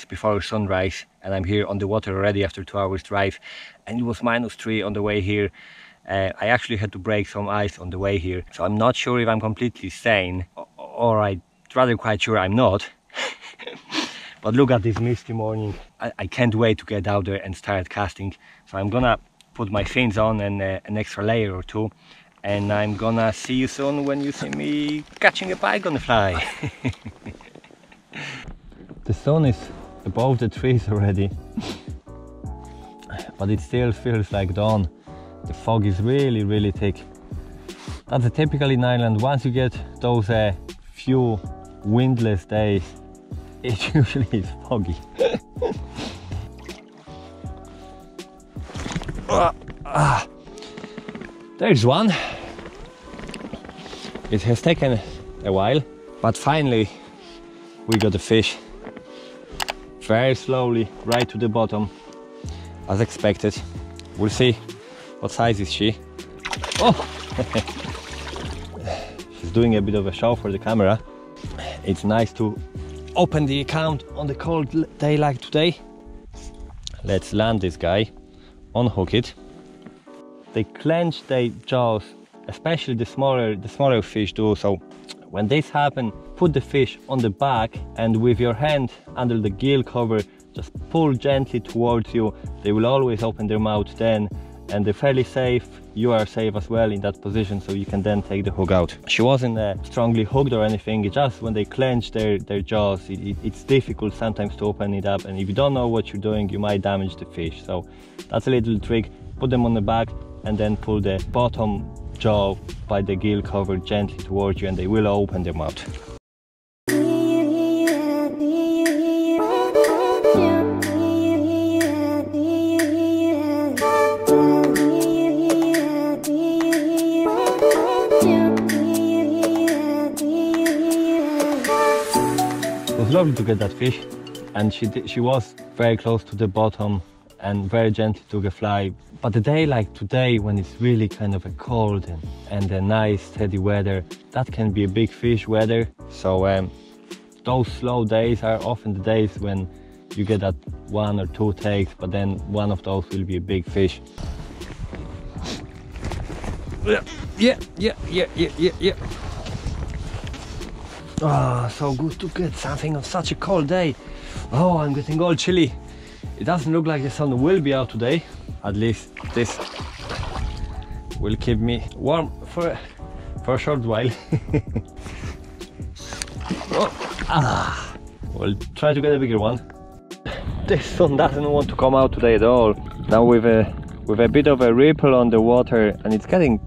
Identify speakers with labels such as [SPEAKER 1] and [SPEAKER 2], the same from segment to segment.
[SPEAKER 1] minutes before sunrise, and I'm here on the water already after 2 hours drive, and it was -3 on the way here. I actually had to break some ice on the way here, so I'm not sure if I'm completely sane, or I'm rather quite sure I'm not. But look at this misty morning. I can't wait to get out there and start casting. So I'm gonna put my fins on and an extra layer or two, and I'm gonna see you soon when you see me catching a pike on the fly. The sun is above the trees already, but it still feels like dawn. The fog is really thick. That's a typical in Ireland. Once you get those few windless days, it usually is foggy. There's one. It has taken a while, but finally we got a fish. Very slowly, right to the bottom, as expected. We'll see what size is she. Oh! She's doing a bit of a show for the camera. It's nice to open the account on the cold day like today. Let's land this guy, unhook it. They clench their jaws, especially the smaller fish do. So when this happens, put the fish on the back, and with your hand under the gill cover, just pull gently towards you. They will always open their mouth then, and they're fairly safe. You are safe as well in that position, so you can then take the hook out. She wasn't strongly hooked or anything. It's just when they clench their jaws, it's difficult sometimes to open it up, and if you don't know what you're doing, you might damage the fish. So that's a little trick. Put them on the back and then pull the bottom jaw by the gill cover gently towards you, and they will open their mouth. It was lovely to get that fish, and she was very close to the bottom and very gently took a fly. But a day like today, when it's really kind of a cold and a nice steady weather, that can be a big fish weather. So those slow days are often the days when you get that 1 or 2 takes, but then one of those will be a big fish. Yeah. Ah, so good to get something on such a cold day. Oh, I'm getting all chilly. It doesn't look like the sun will be out today. At least this will keep me warm for a short while. We'll try to get a bigger one. This sun doesn't want to come out today at all. Now with a bit of a ripple on the water, and it's getting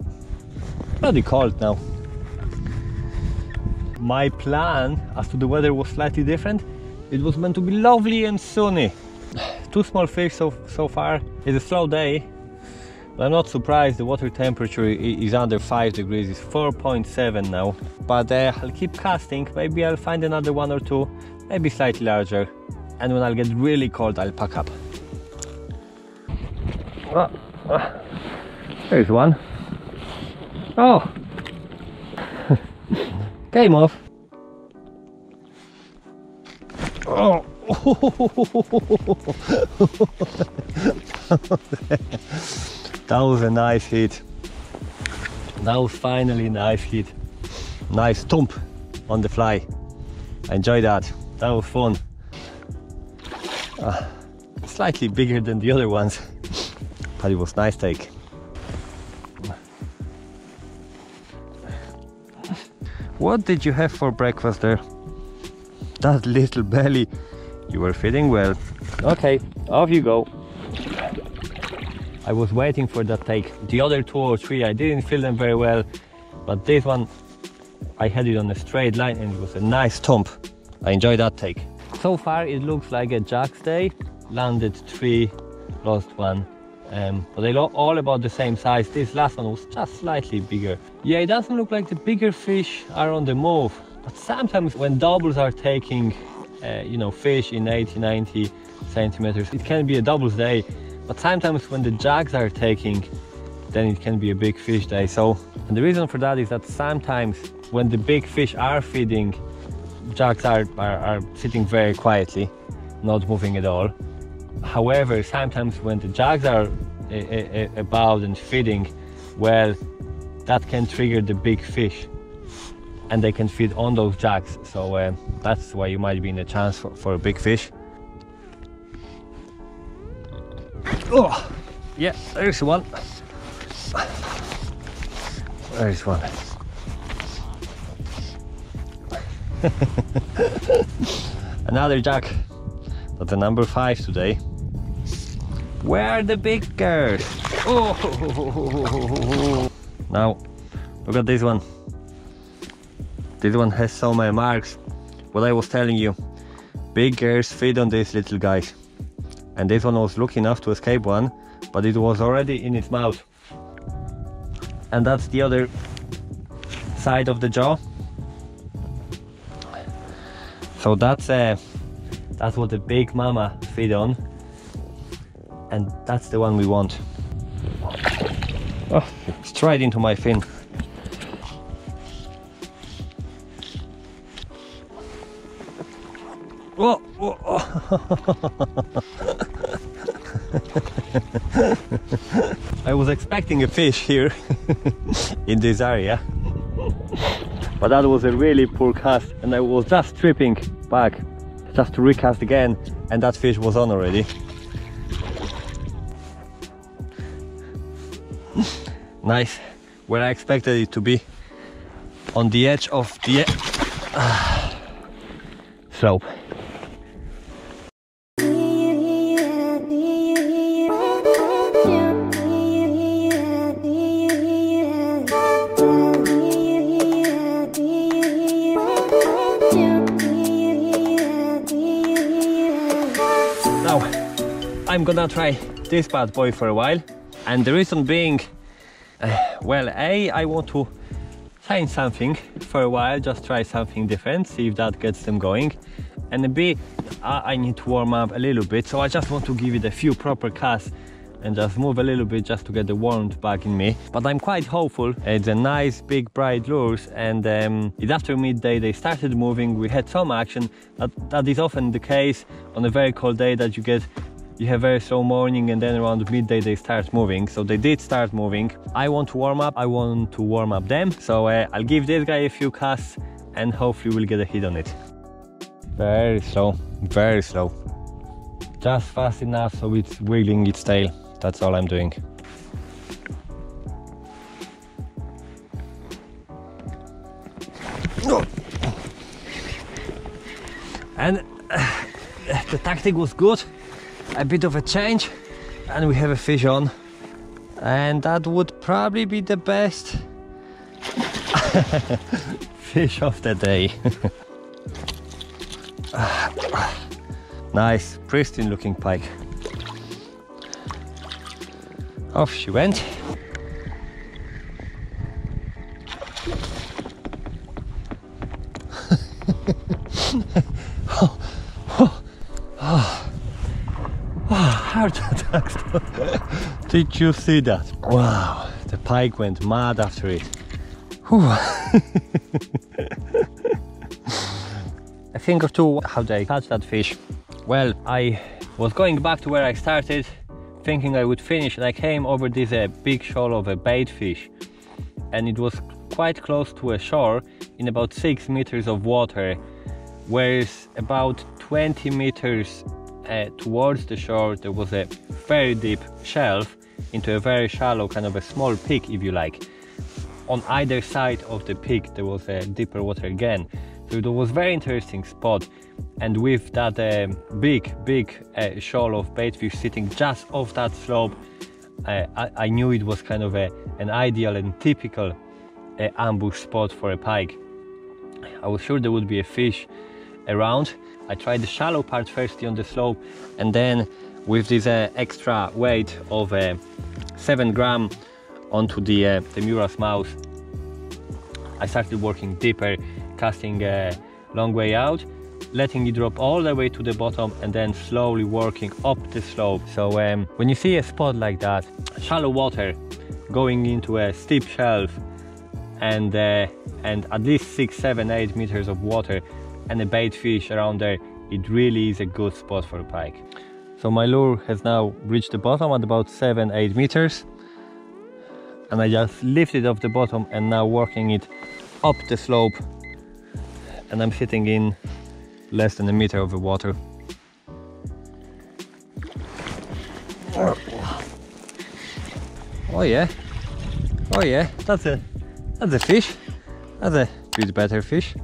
[SPEAKER 1] bloody cold now. My plan as to the weather was slightly different. It was meant to be lovely and sunny. 2 small fish so far. It's a slow day, but I'm not surprised. The water temperature is under 5 degrees. It's 4.7 now. But I'll keep casting. Maybe I'll find another 1 or 2, maybe slightly larger. And when I'll get really cold, I'll pack up. There's one. Oh! Came off. Oh! That was a nice hit. That was finally a nice hit. Nice thump on the fly. I enjoyed that. That was fun. Slightly bigger than the other ones, but it was nice take. What did you have for breakfast there? That little belly. You were feeding well. Okay, off you go. I was waiting for that take. The other 2 or 3, I didn't feel them very well, but this one, I had it on a straight line and it was a nice thump. I enjoyed that take. So far it looks like a Jack's day. Landed 3, lost 1. But they're all about the same size. This last one was just slightly bigger. Yeah, it doesn't look like the bigger fish are on the move, but sometimes when doubles are taking you know, fish in 80-90 centimeters, it can be a doubles day. But sometimes when the jacks are taking, then it can be a big fish day. So, and the reason for that is that sometimes when the big fish are feeding, jacks are sitting very quietly, not moving at all. However, sometimes when the jugs are about and feeding, well, that can trigger the big fish and they can feed on those jugs. So that's why you might be in a chance for a big fish. Oh, yeah, there's one. There's one. Another jug. That's the number 5 today. Where are the big girls? Oh! Now, look at this one. This one has so many marks. What I was telling you, big girls feed on these little guys. And this one was lucky enough to escape one, but it was already in its mouth. And that's the other side of the jaw. So that's what the big mama feed on, and that's the one we want. Oh, straight into my fin. Oh, oh, oh. I was expecting a fish here in this area, but that was a really poor cast, and I was just tripping back just to recast again, and that fish was on already. Nice, where I expected it to be, on the edge of the slope. I'm gonna try this bad boy for a while, and the reason being, well, A, I want to find something for a while, just try something different, see if that gets them going, and B, I need to warm up a little bit, so I just want to give it a few proper casts and just move a little bit just to get the warmth back in me. But I'm quite hopeful. It's a nice big bright lures, and it's after midday they started moving. We had some action. That is often the case on a very cold day, that you have very slow morning and then around midday they start moving. So they did start moving. I want to warm up, I want to warm up them. So I'll give this guy a few casts and hopefully we'll get a hit on it. Very slow, very slow. Just fast enough so it's wiggling its tail. That's all I'm doing. And the tactic was good. A bit of a change, and we have a fish on, and that would probably be the best fish of the day. Nice, pristine looking pike. Off she went. Heart attacks. Did you see that? Wow, the pike went mad after it. A thing or two how they catch that fish. Well, I was going back to where I started, thinking I would finish, and I came over this big shoal of a bait fish, and it was quite close to a shore in about 6 meters of water, whereas about 20 meters towards the shore there was a very deep shelf into a very shallow kind of a small peak, if you like. On either side of the peak there was a deeper water again, so it was a very interesting spot. And with that big shoal of baitfish sitting just off that slope, I knew it was kind of an ideal and typical ambush spot for a pike. I was sure there would be a fish around. I tried the shallow part firstly on the slope, and then with this extra weight of 7 gram onto the Miuras Mouse, I started working deeper, casting a long way out, letting it drop all the way to the bottom, and then slowly working up the slope. So when you see a spot like that, shallow water going into a steep shelf, and at least 6, 7, 8 meters of water, and a bait fish around there, it really is a good spot for a pike. So my lure has now reached the bottom at about 7-8 meters, and I just lifted off the bottom and now working it up the slope, and I'm sitting in less than a meter of the water. Oh yeah, oh yeah, that's a fish. That's a bit better fish.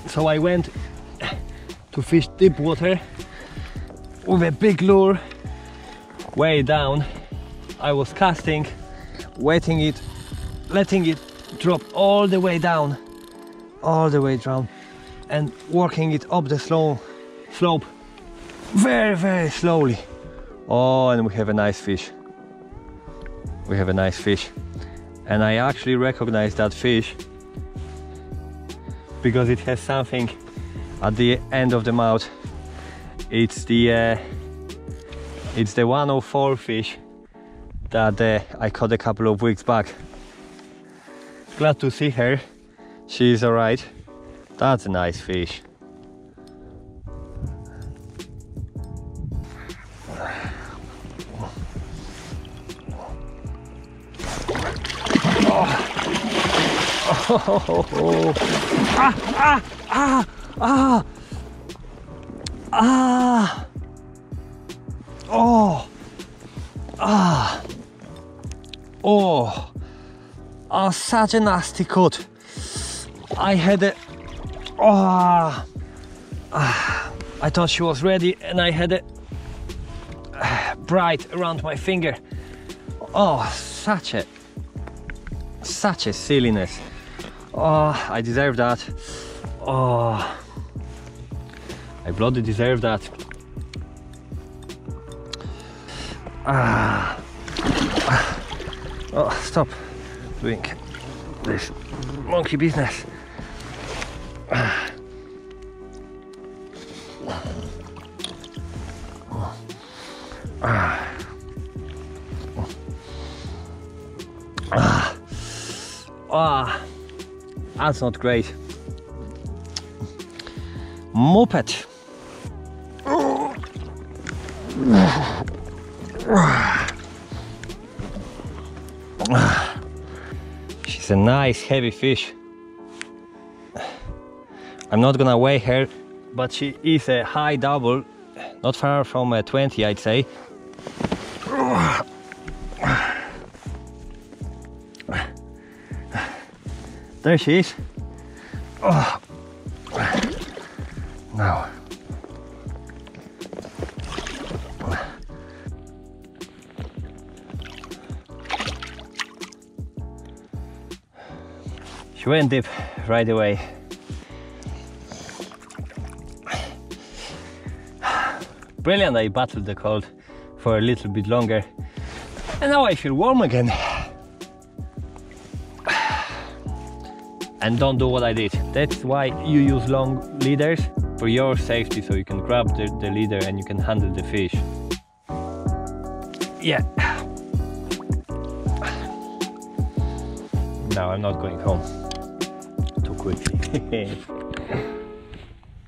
[SPEAKER 1] So I went to fish deep water with a big lure way down. I was casting, wetting it, letting it drop all the way down, and working it up the slope very slowly. Oh, and we have a nice fish. We have a nice fish. And I actually recognize that fish because it has something at the end of the mouth. It's the 104 fish that I caught a couple of weeks back. Glad to see her. She's alright. That's a nice fish. Oh. Oh, such a nasty cut. I had a I thought she was ready, and I had a bright around my finger. Oh, such a silliness. Oh, I deserve that. Oh, I bloody deserve that. Oh, stop doing this monkey business. That's not great. Moped. She's a nice heavy fish. I'm not gonna weigh her, but she is a high double, not far from a 20, I'd say. There she is. Oh. Now. She went deep right away. Brilliant, I battled the cold for a little bit longer, and now I feel warm again. And don't do what I did. That's why you use long leaders, for your safety, so you can grab the leader and you can handle the fish. Yeah. Now I'm not going home too quickly.